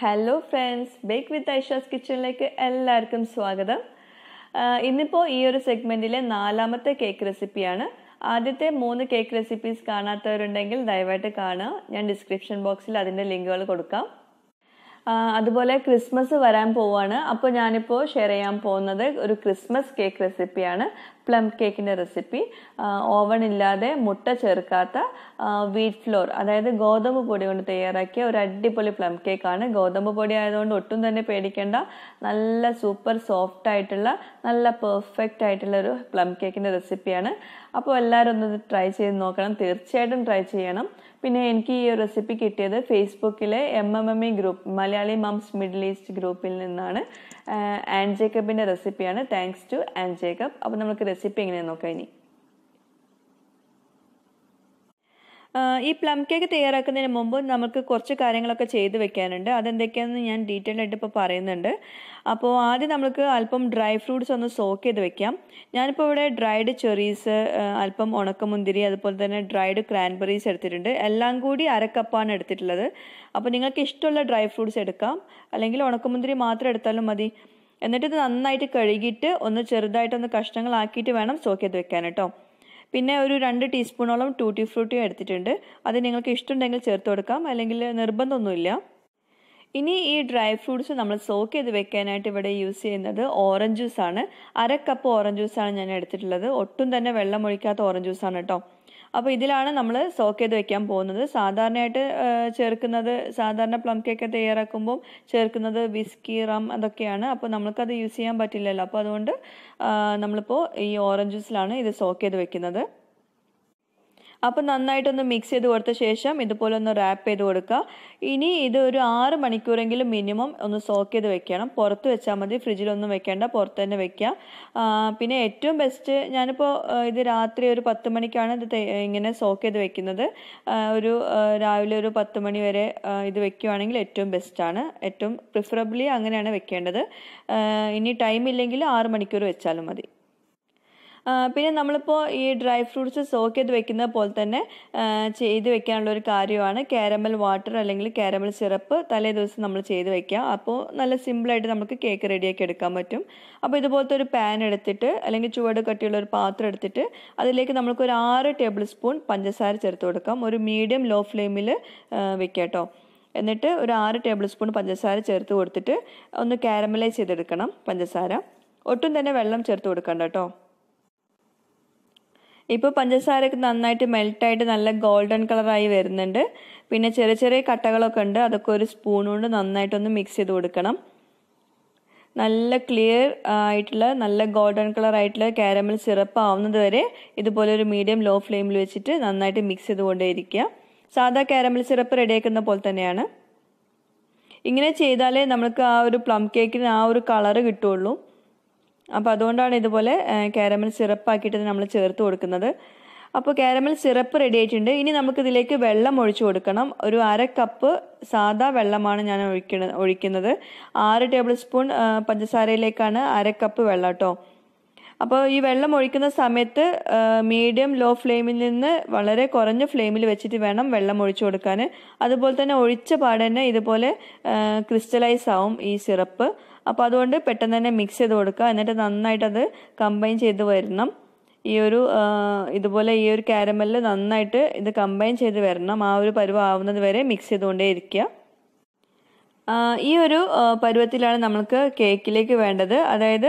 Hello friends, bake വിത്ത് ഐഷാസ് കിച്ചണിലേക്ക് എല്ലാവർക്കും സ്വാഗതം. ഇന്നിപ്പോൾ ഈ ഒരു സെഗ്മെൻറ്റിലെ 4ാമത്തെ കേക്ക് റെസിപ്പിയാണ്. ആദ്യത്തെ 3 കേക്ക് റെസിപ്പീസ് കാണാത്തവരുണ്ടെങ്കിൽ ദയവായിട്ട് കാണുക. ഞാൻ ഡിസ്ക്രിപ്ഷൻ ബോക്സിൽ അതിൻ്റെ ലിങ്കുകൾ കൊടുക്കാം. അതുപോലെ ക്രിസ്മസ് വരാൻ പോവാണ്. അപ്പോൾ ഞാനിപ്പോൾ ഷെയർ ചെയ്യാൻ പോകുന്നത് ഒരു ക്രിസ്മസ് കേക്ക് റെസിപ്പിയാണ്. പ്ലം കേക്കിൻ്റെ റെസിപ്പി. ഓവൺ ഇല്ലാതെ, മുട്ട ചേർക്കാത്ത, വീറ്റ് ഫ്ലോർ അതായത് ഗോതമ്പ് പൊടി കൊണ്ട് തയ്യാറാക്കിയ ഒരു അടിപൊളി പ്ലം കേക്കാണ്. ഗോതമ്പ് പൊടി ആയതുകൊണ്ട് ഒട്ടും തന്നെ പേടിക്കേണ്ട. നല്ല സൂപ്പർ സോഫ്റ്റ് ആയിട്ടുള്ള, നല്ല പെർഫെക്റ്റ് ആയിട്ടുള്ള ഒരു പ്ലം കേക്കിൻ്റെ റെസിപ്പിയാണ്. അപ്പോൾ എല്ലാവരും ഒന്ന് ട്രൈ ചെയ്ത് നോക്കണം, തീർച്ചയായിട്ടും ട്രൈ ചെയ്യണം. പിന്നെ എനിക്ക് ഈ റെസിപ്പി കിട്ടിയത് ഫേസ്ബുക്കിലെ MMME group, Malayali mums Middle East ഗ്രൂപ്പിൽ നിന്നാണ്. ആൻ ജേക്കബിൻ്റെ റെസിപ്പിയാണ്. Thanks to Ann Jacob. അപ്പോൾ നമുക്ക് റെസിപ്പി എങ്ങനെയാണെന്ന് നോക്കാം. ഇനി ഈ പ്ലം കേക്ക് തയ്യാറാക്കുന്നതിന് മുമ്പ് നമുക്ക് കുറച്ച് കാര്യങ്ങളൊക്കെ ചെയ്ത് വെക്കാനുണ്ട്. അതെന്തൊക്കെയാണെന്ന് ഞാൻ ഡീറ്റെയിൽ ആയിട്ട് ഇപ്പോൾ പറയുന്നുണ്ട്. അപ്പോൾ ആദ്യം നമുക്ക് അല്പം ഡ്രൈ ഫ്രൂട്ട്സ് ഒന്ന് സോക്ക് ചെയ്ത് വെക്കാം. ഞാനിപ്പോൾ ഇവിടെ ഡ്രൈഡ് ചെറീസ്, അല്പം ഉണക്കമുന്തിരി, അതുപോലെ തന്നെ ഡ്രൈഡ് ക്രാൻബെറീസ് എടുത്തിട്ടുണ്ട്. എല്ലാം കൂടി 1/2 കപ്പാണ് എടുത്തിട്ടുള്ളത്. അപ്പോൾ നിങ്ങൾക്ക് ഇഷ്ടമുള്ള ഡ്രൈ ഫ്രൂട്ട്സ് എടുക്കാം, അല്ലെങ്കിൽ ഉണക്കമുന്തിരി മാത്രം എടുത്താലും മതി. എന്നിട്ട് ഇത് നന്നായിട്ട് കഴുകിയിട്ട് ഒന്ന് ചെറുതായിട്ടൊന്ന് കഷ്ണങ്ങളാക്കിയിട്ട് വേണം സോക്ക് ചെയ്ത് വെക്കാൻ കേട്ടോ. പിന്നെ ഒരു 2 ടീസ്പൂണോളം ടൂട്ടി ഫ്രൂട്ടിയും എടുത്തിട്ടുണ്ട്. അത് നിങ്ങൾക്ക് ഇഷ്ടമുണ്ടെങ്കിൽ ചേർത്ത് കൊടുക്കാം, അല്ലെങ്കിൽ നിർബന്ധമൊന്നുമില്ല. ഇനി ഈ ഡ്രൈ ഫ്രൂട്ട്സ് നമ്മൾ സോക്ക് ചെയ്ത് വെക്കാനായിട്ട് ഇവിടെ യൂസ് ചെയ്യുന്നത് ഓറഞ്ച് ജ്യൂസാണ്. 1/2 കപ്പ് ഓറഞ്ച് ജ്യൂസാണ് ഞാൻ എടുത്തിട്ടുള്ളത്. ഒട്ടും തന്നെ വെള്ളം ഒഴിക്കാത്ത ഓറഞ്ച് ജ്യൂസാണ് കേട്ടോ. അപ്പോൾ ഇതിലാണ് നമ്മൾ സോക്ക് ചെയ്ത് വെക്കാൻ പോകുന്നത്. സാധാരണയായിട്ട് ചേർക്കുന്നത്, സാധാരണ പ്ലം കേക്ക് തയ്യാറാക്കുമ്പോൾ ചേർക്കുന്നത് വിസ്കി, റം അതൊക്കെയാണ്. അപ്പോൾ നമുക്കത് യൂസ് ചെയ്യാൻ പറ്റില്ലല്ലോ. അപ്പോൾ അതുകൊണ്ട് നമ്മളിപ്പോൾ ഈ ഓറഞ്ച് ജ്യൂസിലാണ് ഇത് സോക്ക് ചെയ്ത് വെക്കുന്നത്. അപ്പോൾ നന്നായിട്ടൊന്ന് മിക്സ് ചെയ്ത് കൊടുത്ത ശേഷം ഇതുപോലെ ഒന്ന് റാപ്പ് ചെയ്ത് കൊടുക്കുക. ഇനി ഇത് ഒരു 6 മണിക്കൂറെങ്കിലും മിനിമം ഒന്ന് സോക്ക് ചെയ്ത് വെക്കണം. പുറത്ത് വെച്ചാൽ മതി, ഫ്രിഡ്ജിലൊന്നും വെക്കേണ്ട, പുറത്ത് തന്നെ വെക്കുക. പിന്നെ ഏറ്റവും ബെസ്റ്റ്, ഞാനിപ്പോൾ ഇത് രാത്രി ഒരു 10 മണിക്കാണ് ഇത് ഇങ്ങനെ സോക്ക് ചെയ്ത് വെക്കുന്നത്. രാവിലെ ഒരു 10 മണി വരെ ഇത് വെക്കുകയാണെങ്കിൽ ഏറ്റവും ബെസ്റ്റാണ്. ഏറ്റവും പ്രിഫറബിളി അങ്ങനെയാണ് വെക്കേണ്ടത്. ഇനി ടൈം ഇല്ലെങ്കിൽ 6 മണിക്കൂർ വെച്ചാലും മതി. പിന്നെ നമ്മളിപ്പോൾ ഈ ഡ്രൈ ഫ്രൂട്ട്സ് സോക്ക് ചെയ്ത് വെക്കുന്നത് പോലെ തന്നെ ചെയ്ത് വെക്കാനുള്ള ഒരു കാര്യമാണ് കാരമൽ വാട്ടർ അല്ലെങ്കിൽ കാരമൽ സിറപ്പ്. തലേ ദിവസം നമ്മൾ ചെയ്ത് വെക്കുക. അപ്പോൾ നല്ല സിമ്പിളായിട്ട് നമുക്ക് കേക്ക് റെഡിയാക്കി എടുക്കാൻ പറ്റും. അപ്പോൾ ഇതുപോലത്തെ ഒരു പാൻ എടുത്തിട്ട്, അല്ലെങ്കിൽ ചുവട് കട്ടിയുള്ള ഒരു പാത്രം എടുത്തിട്ട് അതിലേക്ക് നമുക്കൊരു 6 ടേബിൾ സ്പൂൺ പഞ്ചസാര ചേർത്ത് കൊടുക്കാം. ഒരു മീഡിയം ലോ ഫ്ലെയിമിൽ വെക്കാം കേട്ടോ. എന്നിട്ട് ഒരു 6 ടേബിൾ സ്പൂൺ പഞ്ചസാര ചേർത്ത് കൊടുത്തിട്ട് ഒന്ന് കാരമലൈസ് ചെയ്തെടുക്കണം പഞ്ചസാര. ഒട്ടും തന്നെ വെള്ളം ചേർത്ത് കൊടുക്കണ്ട കേട്ടോ. ഇപ്പോൾ പഞ്ചസാരയൊക്കെ നന്നായിട്ട് മെൽട്ടായിട്ട് നല്ല ഗോൾഡൻ കളറായി വരുന്നുണ്ട്. പിന്നെ ചെറിയ ചെറിയ കട്ടകളൊക്കെ ഉണ്ട്. അതൊക്കെ ഒരു സ്പൂൺ കൊണ്ട് നന്നായിട്ടൊന്ന് മിക്സ് ചെയ്ത് കൊടുക്കണം. നല്ല ക്ലിയർ ആയിട്ടുള്ള, നല്ല ഗോൾഡൻ കളർ ആയിട്ടുള്ള കാരമൽ സിറപ്പ് ആവുന്നത് വരെ ഇതുപോലെ ഒരു മീഡിയം ലോ ഫ്ലെയിമിൽ വെച്ചിട്ട് നന്നായിട്ട് മിക്സ് ചെയ്തുകൊണ്ടേയിരിക്കുക. സാധാ കാരമൽ സിറപ്പ് റെഡിയാക്കുന്ന പോലെ തന്നെയാണ്. ഇങ്ങനെ ചെയ്താലേ നമുക്ക് ആ ഒരു പ്ലം കേക്കിന് ആ ഒരു കളറ് കിട്ടുള്ളൂ. അപ്പോൾ അതുകൊണ്ടാണ് ഇതുപോലെ കാരമൽ സിറപ്പാക്കിയിട്ട് നമ്മൾ ചേർത്ത് കൊടുക്കുന്നത്. അപ്പോൾ കാരമൽ സിറപ്പ് റെഡി ആയിട്ടുണ്ട്. ഇനി നമുക്കിതിലേക്ക് വെള്ളം ഒഴിച്ചു കൊടുക്കണം. ഒരു 1/2 കപ്പ് സാദാ വെള്ളമാണ് ഞാൻ ഒഴിക്കുന്നത്. 6 ടേബിൾ സ്പൂൺ പഞ്ചസാരയിലേക്കാണ് 1/2 കപ്പ് വെള്ളം കേട്ടോ. അപ്പോൾ ഈ വെള്ളം ഒഴിക്കുന്ന സമയത്ത് മീഡിയം ലോ ഫ്ലെയിമിൽ നിന്ന് വളരെ കുറഞ്ഞ ഫ്ലെയിമിൽ വെച്ചിട്ട് വേണം വെള്ളം ഒഴിച്ചു കൊടുക്കാൻ. അതുപോലെ തന്നെ ഒഴിച്ച പാടെ തന്നെ ഇതുപോലെ ക്രിസ്റ്റലൈസ് ആവും ഈ സിറപ്പ്. അപ്പോൾ അതുകൊണ്ട് പെട്ടെന്ന് തന്നെ മിക്സ് ചെയ്ത് കൊടുക്കുക. എന്നിട്ട് നന്നായിട്ടത് കമ്പൈൻ ചെയ്ത് വരണം. ഇതുപോലെ ഈ ഒരു കാരമലിൽ നന്നായിട്ട് ഇത് കമ്പൈൻ ചെയ്ത് വരണം. ആ ഒരു പരുവം ആവുന്നത് വരെ മിക്സ് ചെയ്തുകൊണ്ടേ ഇരിക്കുക. ഈ ഒരു പരുവത്തിലാണ് നമുക്ക് കേക്കിലേക്ക് വേണ്ടത്. അതായത്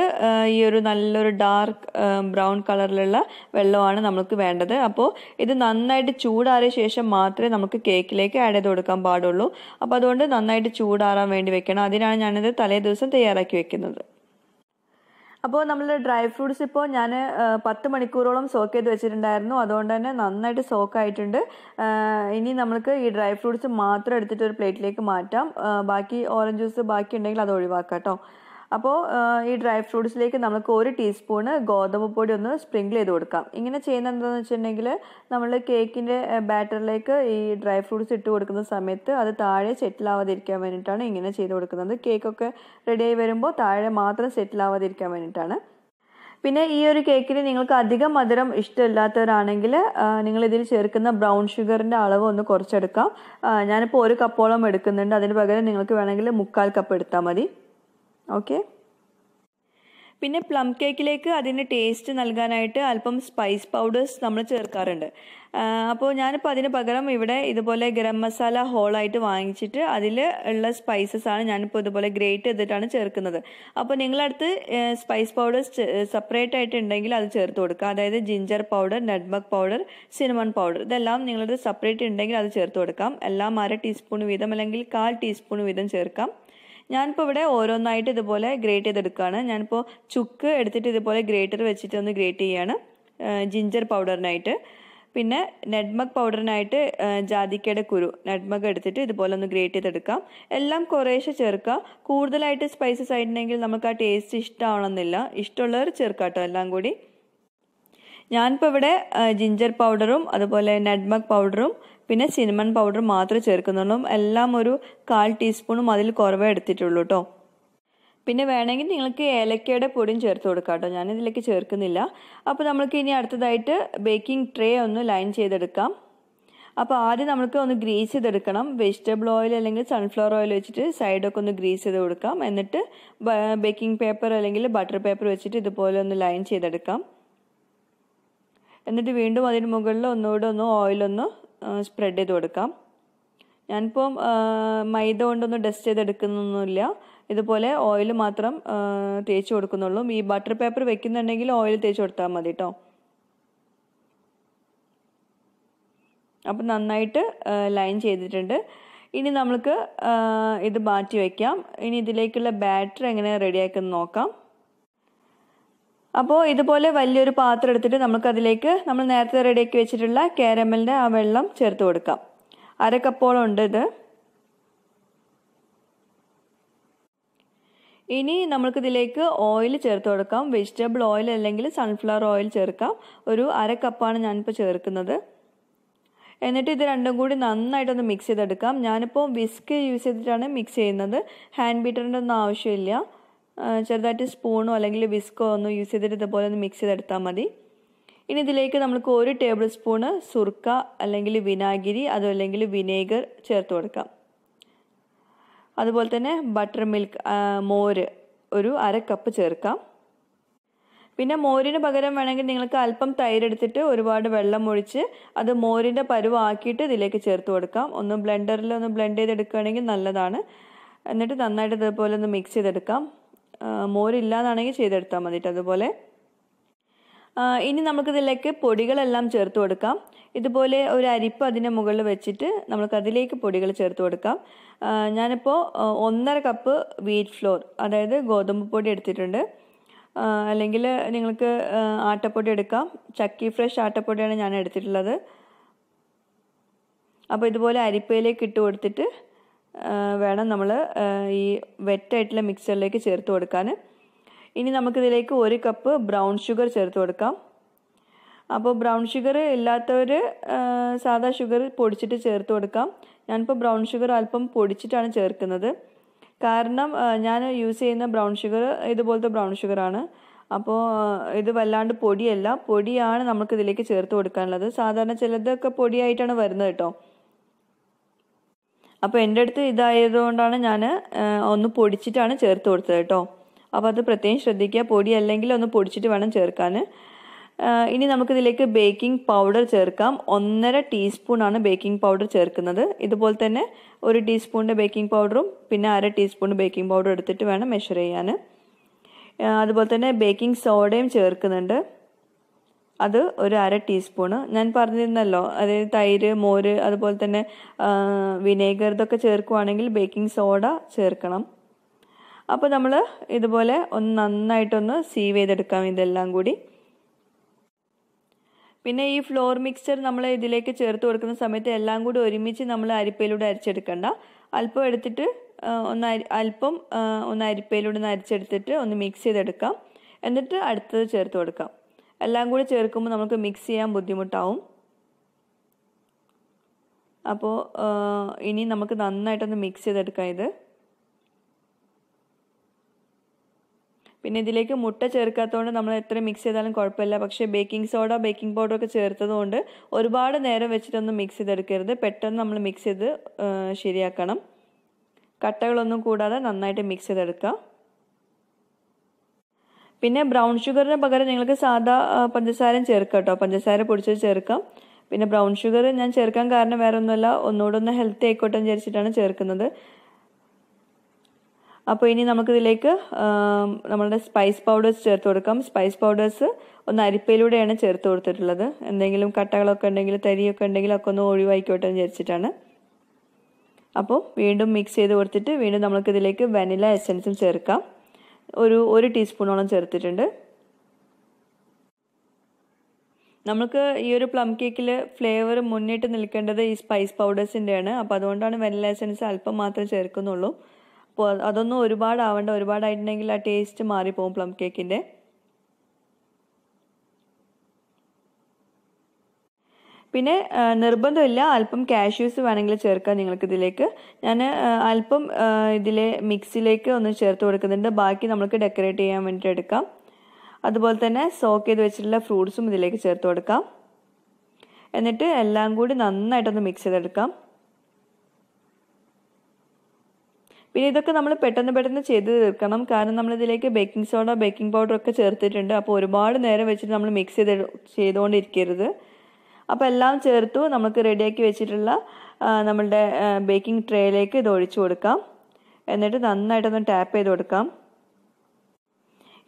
ഈ ഒരു നല്ലൊരു ഡാർക്ക് ബ്രൗൺ കളറിലുള്ള വെള്ളമാണ് നമുക്ക് വേണ്ടത്. അപ്പോൾ ഇത് നന്നായിട്ട് ചൂടാറിയ ശേഷം മാത്രമേ നമുക്ക് കേക്കിലേക്ക് ആഡ് ചെയ്ത് കൊടുക്കാൻ പാടുള്ളൂ. അപ്പോൾ അതുകൊണ്ട് നന്നായിട്ട് ചൂടാറാൻ വേണ്ടി വെക്കണം. അതിനാണ് ഞാനിത് തലേ ദിവസം തയ്യാറാക്കി വെക്കുന്നത്. അപ്പോൾ നമ്മൾ ഡ്രൈ ഫ്രൂട്ട്സ് ഇപ്പോൾ ഞാൻ 10 മണിക്കൂറോളം സോക്ക് ചെയ്ത് വെച്ചിട്ടുണ്ടായിരുന്നു. അതുകൊണ്ട് തന്നെ നന്നായിട്ട് സോക്കായിട്ടുണ്ട്. ഇനി നമുക്ക് ഈ ഡ്രൈ ഫ്രൂട്ട്സ് മാത്രം എടുത്തിട്ട് ഒരു പ്ലേറ്റിലേക്ക് മാറ്റാം. ബാക്കി ഓറഞ്ച് ജ്യൂസ് ബാക്കി ഉണ്ടെങ്കിൽ അത് ഒഴിവാക്കാം കേട്ടോ. അപ്പോൾ ഈ ഡ്രൈ ഫ്രൂട്ട്സിലേക്ക് നമുക്ക് 1 ടീസ്പൂണ് ഗോതമ്പ് പൊടി ഒന്ന് സ്പ്രിങ്കിൾ ചെയ്ത് കൊടുക്കാം. ഇങ്ങനെ ചെയ്യുന്നത് എന്താണെന്ന് വെച്ചിട്ടുണ്ടെങ്കിൽ നമ്മൾ കേക്കിൻ്റെ ബാറ്ററിലേക്ക് ഈ ഡ്രൈ ഫ്രൂട്ട്സ് ഇട്ട് കൊടുക്കുന്ന സമയത്ത് അത് താഴെ സെറ്റിലാവാതിരിക്കാൻ വേണ്ടിയിട്ടാണ് ഇങ്ങനെ ചെയ്ത് കൊടുക്കുന്നത്. കേക്കൊക്കെ റെഡിയായി വരുമ്പോൾ താഴെ മാത്രം സെറ്റിലാവാതിരിക്കാൻ വേണ്ടിയിട്ടാണ്. പിന്നെ ഈ ഒരു കേക്കിന് നിങ്ങൾക്ക് അധികം മധുരം ഇഷ്ടമില്ലാത്തവരാണെങ്കിൽ നിങ്ങൾ ഇതിൽ ചേർക്കുന്ന ബ്രൗൺ ഷുഗറിൻ്റെ അളവ് ഒന്ന് കുറച്ചെടുക്കാം. ഞാനിപ്പോൾ 1 കപ്പോളം എടുക്കുന്നുണ്ട്. അതിന് പകരം നിങ്ങൾക്ക് വേണമെങ്കിൽ 1/4 കപ്പ് എടുത്താൽ മതി. ഓക്കെ. പിന്നെ പ്ലം കേക്കിലേക്ക് അതിന് ടേസ്റ്റ് നൽകാനായിട്ട് അല്പം സ്പൈസ് പൗഡേഴ്സ് നമ്മൾ ചേർക്കാറുണ്ട്. അപ്പോൾ ഞാനിപ്പോൾ അതിന് പകരം ഇവിടെ ഇതുപോലെ ഗരം മസാല ഹോളായിട്ട് വാങ്ങിച്ചിട്ട് അതിൽ ഉള്ള സ്പൈസസ് ആണ് ഞാനിപ്പോൾ ഇതുപോലെ ഗ്രേറ്റ് ചെയ്തിട്ടാണ് ചേർക്കുന്നത്. അപ്പോൾ നിങ്ങളടുത്ത് സ്പൈസ് പൗഡേഴ്സ് സെപ്പറേറ്റ് ആയിട്ട് ഉണ്ടെങ്കിൽ അത് ചേർത്ത് കൊടുക്കുക. അതായത് ginger powder, nutmeg powder, cinnamon powder, ഇതെല്ലാം നിങ്ങളത് സെപ്പറേറ്റ് ഉണ്ടെങ്കിൽ അത് ചേർത്ത് കൊടുക്കാം. എല്ലാം 1/2 ടീസ്പൂൺ വീതം അല്ലെങ്കിൽ 1/4 ടീസ്പൂൺ വീതം ചേർക്കാം. ഞാനിപ്പോൾ ഇവിടെ ഓരോന്നായിട്ട് ഇതുപോലെ ഗ്രേറ്റ് ചെയ്തെടുക്കുകയാണ്. ഞാനിപ്പോൾ ചുക്ക് എടുത്തിട്ട് ഇതുപോലെ ഗ്രേറ്റർ വെച്ചിട്ട് ഒന്ന് ഗ്രേറ്റ് ചെയ്യാണ് ജിഞ്ചർ പൗഡറിനായിട്ട്. പിന്നെ നട്ട്മഗ് പൗഡറിനായിട്ട് ജാതിക്കയുടെ കുരു, നട്ട്മഗ് എടുത്തിട്ട് ഇതുപോലെ ഒന്ന് ഗ്രേറ്റ് ചെയ്തെടുക്കാം. എല്ലാം കുറേശ്ശെ ചേർക്കുക. കൂടുതലായിട്ട് സ്പൈസസ് ആയിട്ടുണ്ടെങ്കിൽ നമുക്ക് ആ ടേസ്റ്റ് ഇഷ്ടമാവണമെന്നില്ല. ഇഷ്ടമുള്ളവർ ചേർക്കാം കേട്ടോ എല്ലാം കൂടി. ഞാനിപ്പോൾ ഇവിടെ ജിഞ്ചർ പൗഡറും അതുപോലെ നട്ട്മഗ് പൗഡറും പിന്നെ സിനമൺ പൗഡർ മാത്രമേ ചേർക്കുന്നുള്ളൂ. എല്ലാം ഒരു 1/4 ടീസ്പൂണും അതിൽ കുറവേ എടുത്തിട്ടുള്ളൂ കേട്ടോ. പിന്നെ വേണമെങ്കിൽ നിങ്ങൾക്ക് ഏലക്കയുടെ പൊടിയും ചേർത്ത് കൊടുക്കാം കേട്ടോ. ഞാനിതിലേക്ക് ചേർക്കുന്നില്ല. അപ്പോൾ നമ്മൾക്ക് ഇനി അടുത്തതായിട്ട് ബേക്കിംഗ് ട്രേ ഒന്ന് ലൈൻ ചെയ്തെടുക്കാം. അപ്പോൾ ആദ്യം നമുക്ക് ഒന്ന് ഗ്രീസ് ചെയ്തെടുക്കണം. വെജിറ്റബിൾ ഓയിൽ അല്ലെങ്കിൽ സൺഫ്ലവർ ഓയിൽ വെച്ചിട്ട് സൈഡൊക്കെ ഒന്ന് ഗ്രീസ് ചെയ്ത് കൊടുക്കാം. എന്നിട്ട് ബേക്കിംഗ് പേപ്പർ അല്ലെങ്കിൽ ബട്ടർ പേപ്പർ വെച്ചിട്ട് ഇതുപോലെ ഒന്ന് ലൈൻ ചെയ്തെടുക്കാം. എന്നിട്ട് വീണ്ടും അതിന് മുകളിൽ ഒന്നുകൂടെ ഓയിലൊന്ന് സ്പ്രെഡ് ചെയ്ത് കൊടുക്കാം. ഞാനിപ്പോൾ മൈദ കൊണ്ടൊന്ന് ഡസ്റ്റ് ചെയ്തെടുക്കുന്നൊന്നുമില്ല. ഇതുപോലെ ഓയിൽ മാത്രം തേച്ച് കൊടുക്കുന്നുള്ളൂ. ഈ ബട്ടർ പേപ്പർ വെക്കുന്നുണ്ടെങ്കിൽ ഓയിൽ തേച്ച് കൊടുത്താൽ മതി കേട്ടോ. അപ്പം നന്നായിട്ട് ലൈൻ ചെയ്തിട്ടുണ്ട്. ഇനി നമ്മൾക്ക് ഇത് മാറ്റി വയ്ക്കാം. ഇനി ഇതിലേക്കുള്ള ബാറ്റർ എങ്ങനെ റെഡിയാക്കുന്നത് നോക്കാം. അപ്പോൾ ഇതുപോലെ വലിയൊരു പാത്രം എടുത്തിട്ട് നമുക്കതിലേക്ക് നമ്മൾ നേരത്തെ റെഡിയാക്കി വെച്ചിട്ടുള്ള കാരമലിൻ്റെ ആ വെള്ളം ചേർത്ത് കൊടുക്കാം. 1/2 കപ്പോളം ഉണ്ട് ഇത്. ഇനി നമുക്കിതിലേക്ക് ഓയിൽ ചേർത്ത് കൊടുക്കാം. വെജിറ്റബിൾ ഓയിൽ അല്ലെങ്കിൽ സൺഫ്ലവർ ഓയിൽ ചേർക്കാം. ഒരു 1/2 കപ്പാണ് ഞാനിപ്പോൾ ചേർക്കുന്നത്. എന്നിട്ട് ഇത് രണ്ടും കൂടി നന്നായിട്ടൊന്ന് മിക്സ് ചെയ്തെടുക്കാം. ഞാനിപ്പോൾ വിസ്ക് യൂസ് ചെയ്തിട്ടാണ് മിക്സ് ചെയ്യുന്നത്. ഹാൻഡ് ബീറ്ററിൻ്റെ ഒന്നും ആവശ്യമില്ല. ചെറുതായിട്ട് സ്പൂണോ അല്ലെങ്കിൽ വിസ്കോ ഒന്ന് യൂസ് ചെയ്തിട്ട് ഇതുപോലെ ഒന്ന് മിക്സ് ചെയ്തെടുത്താൽ മതി. ഇനി ഇതിലേക്ക് നമുക്ക് 1 ടേബിൾ സ്പൂണ് സുർക്ക അല്ലെങ്കിൽ വിനാഗിരി അതല്ലെങ്കിൽ വിനേഗർ ചേർത്ത് കൊടുക്കാം. അതുപോലെ തന്നെ ബട്ടർ മിൽക്ക്, മോര് ഒരു 1/2 കപ്പ് ചേർക്കാം. പിന്നെ മോരിന് പകരം വേണമെങ്കിൽ നിങ്ങൾക്ക് അല്പം തൈര് എടുത്തിട്ട് ഒരുപാട് വെള്ളം ഒഴിച്ച് അത് മോരിൻ്റെ പരുവാക്കിയിട്ട് ഇതിലേക്ക് ചേർത്ത് കൊടുക്കാം. ഒന്ന് ബ്ലെൻഡറിൽ ഒന്ന് ബ്ലെൻഡ് ചെയ്തെടുക്കുകയാണെങ്കിൽ നല്ലതാണ്. എന്നിട്ട് നന്നായിട്ട് ഇതുപോലെ ഒന്ന് മിക്സ് ചെയ്തെടുക്കാം. മോരില്ലാന്നാണെങ്കിൽ ചെയ്തെടുത്താൽ മതിയിട്ട് അതുപോലെ. ഇനി നമുക്കിതിലേക്ക് പൊടികളെല്ലാം ചേർത്ത് കൊടുക്കാം. ഇതുപോലെ ഒരു അരിപ്പ് അതിൻ്റെ മുകളിൽ വെച്ചിട്ട് നമുക്കതിലേക്ക് പൊടികൾ ചേർത്ത് കൊടുക്കാം. ഞാനിപ്പോൾ 1.5 കപ്പ് വീറ്റ് ഫ്ലോർ അതായത് ഗോതമ്പ് പൊടി എടുത്തിട്ടുണ്ട്. അല്ലെങ്കിൽ നിങ്ങൾക്ക് ആട്ടപ്പൊടി എടുക്കാം. ചക്കി ഫ്രഷ് ആട്ടപ്പൊടിയാണ് ഞാൻ എടുത്തിട്ടുള്ളത്. അപ്പോൾ ഇതുപോലെ അരിപ്പയിലേക്ക് ഇട്ട് കൊടുത്തിട്ട് വേണം നമ്മൾ ഈ വെറ്റായിട്ടുള്ള മിക്സറിലേക്ക് ചേർത്ത് കൊടുക്കാൻ. ഇനി നമുക്കിതിലേക്ക് 1 കപ്പ് ബ്രൗൺ ഷുഗർ ചേർത്ത് കൊടുക്കാം. അപ്പോൾ ബ്രൗൺ ഷുഗർ ഇല്ലാത്തവർ സാധാ ഷുഗർ പൊടിച്ചിട്ട് ചേർത്ത് കൊടുക്കാം. ഞാനിപ്പോൾ ബ്രൗൺ ഷുഗർ അല്പം പൊടിച്ചിട്ടാണ് ചേർക്കുന്നത്. കാരണം ഞാൻ യൂസ് ചെയ്യുന്ന ബ്രൗൺ ഷുഗർ ഇതുപോലത്തെ ബ്രൗൺ ഷുഗറാണ്. അപ്പോൾ ഇത് വല്ലാണ്ട് പൊടിയല്ല, പൊടിയാണ് നമുക്കിതിലേക്ക് ചേർത്ത് കൊടുക്കാനുള്ളത്. സാധാരണ ചിലതൊക്കെ പൊടിയായിട്ടാണ് വരുന്നത് കേട്ടോ. അപ്പോൾ എൻ്റെ അടുത്ത് ഇതായതുകൊണ്ടാണ് ഞാൻ ഒന്ന് പൊടിച്ചിട്ടാണ് ചേർത്ത് കൊടുത്തത് കേട്ടോ. അപ്പോൾ അത് പ്രത്യേകം ശ്രദ്ധിക്കുക. പൊടി അല്ലെങ്കിൽ ഒന്ന് പൊടിച്ചിട്ട് വേണം ചേർക്കാൻ. ഇനി നമുക്കിതിലേക്ക് ബേക്കിംഗ് പൗഡർ ചേർക്കാം. 1.5 ടീസ്പൂണാണ് ബേക്കിംഗ് പൗഡർ ചേർക്കുന്നത്. ഇതുപോലെ തന്നെ 1 ടീസ്പൂണിൻ്റെ ബേക്കിംഗ് പൗഡറും പിന്നെ 1/2 ടീസ്പൂൺ ബേക്കിംഗ് പൗഡർ എടുത്തിട്ട് വേണം മെഷർ ചെയ്യാൻ. അതുപോലെ തന്നെ ബേക്കിംഗ് സോഡയും ചേർക്കുന്നുണ്ട്. അത് ഒരു 1/2 ടീസ്പൂണ്. ഞാൻ പറഞ്ഞിരുന്നല്ലോ, അതായത് തൈര്, മോര് അതുപോലെ തന്നെ വിനേഗർ ഇതൊക്കെ ചേർക്കുവാണെങ്കിൽ ബേക്കിംഗ് സോഡ ചേർക്കണം. അപ്പോൾ നമ്മൾ ഇതുപോലെ ഒന്ന് നന്നായിട്ടൊന്ന് സീവ് ചെയ്തെടുക്കാം ഇതെല്ലാം കൂടി. പിന്നെ ഈ ഫ്ലോർ മിക്സ്ചർ നമ്മൾ ഇതിലേക്ക് ചേർത്ത് കൊടുക്കുന്ന സമയത്ത് എല്ലാം കൂടി ഒരുമിച്ച് നമ്മൾ അരിപ്പയിലൂടെ അരിച്ചെടുക്കണ്ട. അല്പം എടുത്തിട്ട് ഒന്ന് അരിപ്പയിലൂടെ ഒന്ന് അരിച്ചെടുത്തിട്ട് ഒന്ന് മിക്സ് ചെയ്തെടുക്കാം. എന്നിട്ട് അടുത്തത് ചേർത്ത് കൊടുക്കാം. എല്ലാം കൂടി ചേർക്കുമ്പോൾ നമുക്ക് മിക്സ് ചെയ്യാൻ ബുദ്ധിമുട്ടാവും. അപ്പോൾ ഇനി നമുക്ക് നന്നായിട്ടൊന്ന് മിക്സ് ചെയ്തെടുക്കാം ഇത്. പിന്നെ ഇതിലേക്ക് മുട്ട ചേർക്കാത്തതുകൊണ്ട് നമ്മൾ എത്ര മിക്സ് ചെയ്താലും കുഴപ്പമില്ല. പക്ഷേ ബേക്കിംഗ് സോഡ, ബേക്കിംഗ് പൗഡർ ഒക്കെ ചേർത്തതുകൊണ്ട് ഒരുപാട് നേരം വെച്ചിട്ടൊന്നും മിക്സ് ചെയ്തെടുക്കരുത്. പെട്ടെന്ന് നമ്മൾ മിക്സ് ചെയ്ത് ശരിയാക്കണം. കട്ടകളൊന്നും കൂടാതെ നന്നായിട്ട് മിക്സ് ചെയ്തെടുക്കുക. പിന്നെ ബ്രൗൺ ഷുഗറിന് പകരം നിങ്ങൾക്ക് സാധാ പഞ്ചസാരയും ചേർക്കാം കേട്ടോ. പഞ്ചസാര പൊടിച്ചത് ചേർക്കാം. പിന്നെ ബ്രൗൺ ഷുഗർ ഞാൻ ചേർക്കാൻ കാരണം വേറെ ഒന്നുമല്ല, ഒന്നുകൂടെ ഒന്ന് ഹെൽത്തി ആയിക്കോട്ടെ എന്ന് വിചാരിച്ചിട്ടാണ് ചേർക്കുന്നത്. അപ്പോൾ ഇനി നമുക്കിതിലേക്ക് നമ്മളുടെ സ്പൈസ് പൗഡേഴ്സ് ചേർത്ത് കൊടുക്കാം. സ്പൈസ് പൗഡേഴ്സ് ഒന്ന് അരിപ്പയിലൂടെയാണ് ചേർത്ത് കൊടുത്തിട്ടുള്ളത്. എന്തെങ്കിലും കട്ടകളൊക്കെ ഉണ്ടെങ്കിൽ, തരിയൊക്കെ ഉണ്ടെങ്കിൽ ഒക്കെ ഒന്ന് ഒഴിവായിക്കോട്ടെ എന്ന് വിചാരിച്ചിട്ടാണ്. അപ്പോൾ വീണ്ടും മിക്സ് ചെയ്ത് കൊടുത്തിട്ട് വീണ്ടും നമുക്കിതിലേക്ക് വനില എസൻസും ചേർക്കാം. ഒരു ടീസ്പൂണോളം ചേർത്തിട്ടുണ്ട്. നമുക്ക് ഈ ഒരു പ്ലം കേക്കിൽ ഫ്ലേവർ മുന്നിട്ട് നിൽക്കേണ്ടത് ഈ സ്പൈസ് പൗഡേഴ്സിൻ്റെയാണ്. അപ്പോൾ അതുകൊണ്ടാണ് വനില എസൻസ് അല്പം മാത്രമേ ചേർക്കുന്നുള്ളൂ. അപ്പോൾ അതൊന്നും ഒരുപാടാവണ്ട. ഒരുപാടായിട്ടുണ്ടെങ്കിൽ ആ ടേസ്റ്റ് മാറിപ്പോകും പ്ലം കേക്കിൻ്റെ. പിന്നെ നിർബന്ധമില്ല, അല്പം കാഷ്യൂസ് വേണമെങ്കിൽ ചേർക്കാം നിങ്ങൾക്കിതിലേക്ക്. ഞാൻ അല്പം ഇതിലെ മിക്സിലേക്ക് ഒന്ന് ചേർത്ത് കൊടുക്കുന്നുണ്ട്. ബാക്കി നമുക്ക് ഡെക്കറേറ്റ് ചെയ്യാൻ വേണ്ടിയിട്ട് എടുക്കാം. അതുപോലെ തന്നെ സോക്ക് ചെയ്ത് വെച്ചിട്ടുള്ള ഫ്രൂട്ട്സും ഇതിലേക്ക് ചേർത്ത് കൊടുക്കാം. എന്നിട്ട് എല്ലാം കൂടി നന്നായിട്ടൊന്ന് മിക്സ് ചെയ്തെടുക്കാം. പിന്നെ ഇതൊക്കെ നമ്മൾ പെട്ടെന്ന് ചെയ്ത് തീർക്കണം. കാരണം നമ്മളിതിലേക്ക് ബേക്കിംഗ് സോഡ, ബേക്കിംഗ് പൗഡർ ഒക്കെ ചേർത്തിട്ടുണ്ട്. അപ്പോൾ ഒരുപാട് നേരം വെച്ചിട്ട് നമ്മൾ മിക്സ് ചെയ്തുകൊണ്ടിരിക്കരുത്. അപ്പോൾ എല്ലാം ചേർത്തു. നമുക്ക് റെഡിയാക്കി വെച്ചിട്ടുള്ള നമ്മളുടെ ബേക്കിംഗ് ട്രേയിലേക്ക് ഇത് ഒഴിച്ചു കൊടുക്കാം. എന്നിട്ട് നന്നായിട്ടൊന്ന് ടാപ്പ് ചെയ്ത് കൊടുക്കാം.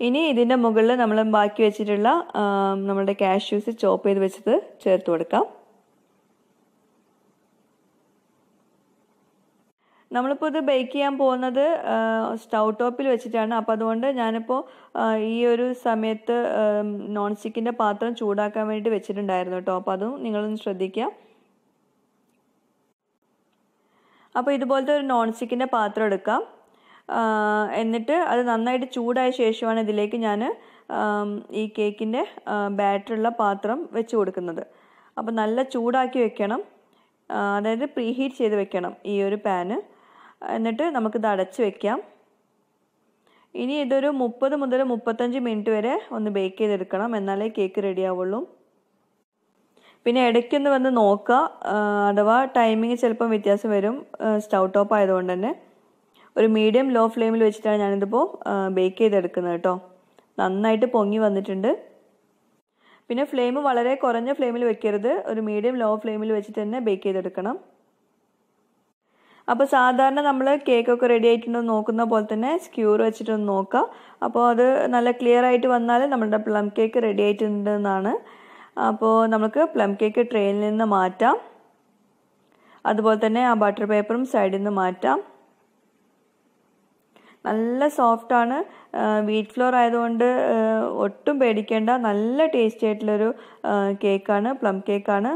ഇനി ഇതിൻ്റെ മുകളിൽ നമ്മൾ ബാക്കി വെച്ചിട്ടുള്ള നമ്മളുടെ കാഷ്യൂസ് ചോപ്പ് ചെയ്ത് വെച്ചത് ചേർത്ത് കൊടുക്കാം. നമ്മളിപ്പോൾ ഇത് ബേക്ക് ചെയ്യാൻ പോകുന്നത് സ്റ്റൗ ടോപ്പിൽ വെച്ചിട്ടാണ്. അപ്പോൾ അതുകൊണ്ട് ഞാനിപ്പോൾ ഈ ഒരു സമയത്ത് നോൺ സ്റ്റിക്കിൻ്റെ പാത്രം ചൂടാക്കാൻ വേണ്ടി വെച്ചിട്ടുണ്ടായിരുന്നു കേട്ടോ. അപ്പോൾ അതും നിങ്ങളൊന്ന് ശ്രദ്ധിക്കുക. അപ്പോൾ ഇതുപോലത്തെ ഒരു നോൺ സ്റ്റിക്കിൻ്റെ പാത്രം എടുക്കാം. എന്നിട്ട് അത് നന്നായിട്ട് ചൂടായ ശേഷമാണ് ഇതിലേക്ക് ഞാൻ ഈ കേക്കിൻ്റെ ബാറ്ററുള്ള പാത്രം വെച്ച് കൊടുക്കുന്നത്. അപ്പോൾ നല്ല ചൂടാക്കി വെക്കണം. അതായത് പ്രീഹീറ്റ് ചെയ്ത് വെക്കണം ഈ ഒരു പാന്. എന്നിട്ട് നമുക്കിത് അടച്ച് വെക്കാം. ഇനി ഇതൊരു 30 മുതൽ 35 മിനിറ്റ് വരെ ഒന്ന് ബേക്ക് ചെയ്തെടുക്കണം. എന്നാലേ കേക്ക് റെഡി ആവുള്ളൂ. പിന്നെ ഇടയ്ക്കൊന്ന് വന്ന് നോക്കുക. അഥവാ ടൈമിങ് ചിലപ്പം വ്യത്യാസം വരും, സ്റ്റൗ ടോപ്പ് ആയതുകൊണ്ട് തന്നെ. ഒരു മീഡിയം ലോ ഫ്ലെയിമിൽ വെച്ചിട്ടാണ് ഞാനിതിപ്പോൾ ബേക്ക് ചെയ്തെടുക്കുന്നത് കേട്ടോ. നന്നായിട്ട് പൊങ്ങി വന്നിട്ടുണ്ട്. പിന്നെ ഫ്ലെയിം വളരെ കുറഞ്ഞ ഫ്ലെയിമിൽ വെക്കരുത്. ഒരു മീഡിയം ലോ ഫ്ലെയിമിൽ വെച്ചിട്ട് തന്നെ ബേക്ക് ചെയ്തെടുക്കണം. അപ്പോൾ സാധാരണ നമ്മൾ കേക്കൊക്കെ റെഡി ആയിട്ടുണ്ടോ നോക്കുന്ന പോലെ തന്നെ സ്ക്യൂർ വെച്ചിട്ടൊന്ന് നോക്കുക. അപ്പോൾ അത് നല്ല ക്ലിയർ ആയിട്ട് വന്നാൽ നമ്മുടെ പ്ലം കേക്ക് റെഡി ആയിട്ടുണ്ടെന്നാണ്. അപ്പോൾ നമുക്ക് പ്ലം കേക്ക് ട്രെയിൽ നിന്ന് മാറ്റാം. അതുപോലെ തന്നെ ആ ബട്ടർ പേപ്പറും സൈഡിൽ നിന്ന് മാറ്റാം. നല്ല സോഫ്റ്റാണ്. വീറ്റ് ഫ്ലോർ ആയതുകൊണ്ട് ഒട്ടും പേടിക്കേണ്ട. നല്ല ടേസ്റ്റി ആയിട്ടുള്ളൊരു കേക്കാണ്, പ്ലം കേക്കാണ്.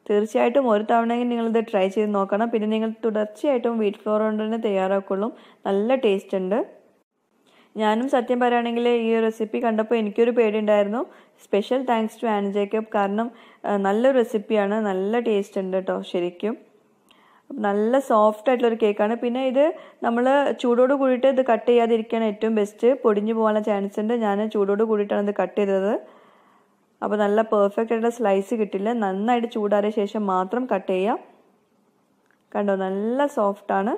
തീർച്ചയായിട്ടും ഒരു തവണയെങ്കിലും നിങ്ങളിത് ട്രൈ ചെയ്ത് നോക്കണം. പിന്നെ നിങ്ങൾ തുടർച്ചയായിട്ടും വീറ്റ് ഫ്ലോർ കൊണ്ട് തന്നെ തയ്യാറാക്കുള്ളൂ. നല്ല ടേസ്റ്റ് ഉണ്ട്. ഞാനും സത്യം പറയുകയാണെങ്കിൽ ഈ റെസിപ്പി കണ്ടപ്പോൾ എനിക്കൊരു പേടിയുണ്ടായിരുന്നു. Special thanks to Ann Jacob. കാരണം നല്ലൊരു റെസിപ്പിയാണ്, നല്ല ടേസ്റ്റ് ഉണ്ട് കേട്ടോ ശരിക്കും. നല്ല സോഫ്റ്റ് ആയിട്ടുള്ളൊരു കേക്കാണ്. പിന്നെ ഇത് നമ്മൾ ചൂടോട് കൂടിയിട്ട് ഇത് കട്ട് ചെയ്യാതിരിക്കുകയാണ് ഏറ്റവും ബെസ്റ്റ്. പൊടിഞ്ഞു പോകാനുള്ള ചാൻസ് ഉണ്ട്. ഞാൻ ചൂടോട് കൂടിയിട്ടാണ് ഇത് കട്ട് ചെയ്തത്. അപ്പോൾ നല്ല പെർഫെക്റ്റ് ആയിട്ടുള്ള സ്ലൈസ് കിട്ടില്ല. നന്നായിട്ട് ചൂടാറിയ ശേഷം മാത്രം കട്ട് ചെയ്യാം. കണ്ടോ, നല്ല സോഫ്റ്റാണ്.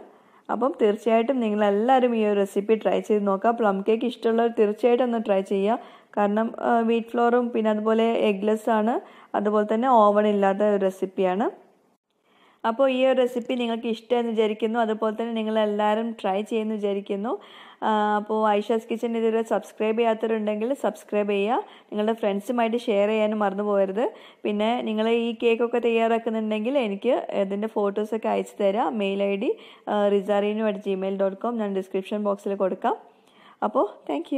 അപ്പം തീർച്ചയായിട്ടും നിങ്ങളെല്ലാവരും ഈ ഒരു റെസിപ്പി ട്രൈ ചെയ്ത് നോക്കുക. പ്ലം കേക്ക് ഇഷ്ടമുള്ളവർ തീർച്ചയായിട്ടും ഒന്ന് ട്രൈ ചെയ്യുക. കാരണം വീറ്റ് ഫ്ലോറും പിന്നെ അതുപോലെ എഗ്ലെസ് ആണ്. അതുപോലെ തന്നെ ഓവൺ ഇല്ലാത്ത ഒരു റെസിപ്പിയാണ്. അപ്പോൾ ഈ ഒരു റെസിപ്പി നിങ്ങൾക്ക് ഇഷ്ടമെന്ന് വിചാരിക്കുന്നു. അതുപോലെ തന്നെ നിങ്ങളെല്ലാവരും ട്രൈ ചെയ്യുമെന്ന് വിചാരിക്കുന്നു. അപ്പോൾ ആയിഷാസ് കിച്ചൺ ഇതുവരെ സബ്സ്ക്രൈബ് ചെയ്യാത്തവരുണ്ടെങ്കിൽ സബ്സ്ക്രൈബ് ചെയ്യുക. നിങ്ങളുടെ ഫ്രണ്ട്സുമായിട്ട് ഷെയർ ചെയ്യാനും മറന്നു പോകരുത്. പിന്നെ നിങ്ങൾ ഈ കേക്കൊക്കെ തയ്യാറാക്കുന്നുണ്ടെങ്കിൽ എനിക്ക് ഇതിൻ്റെ ഫോട്ടോസൊക്കെ അയച്ചു തരാം. മെയിൽ ID rizarinu@gmail.com ഞാൻ ഡിസ്ക്രിപ്ഷൻ ബോക്സിൽ കൊടുക്കാം. അപ്പോൾ താങ്ക്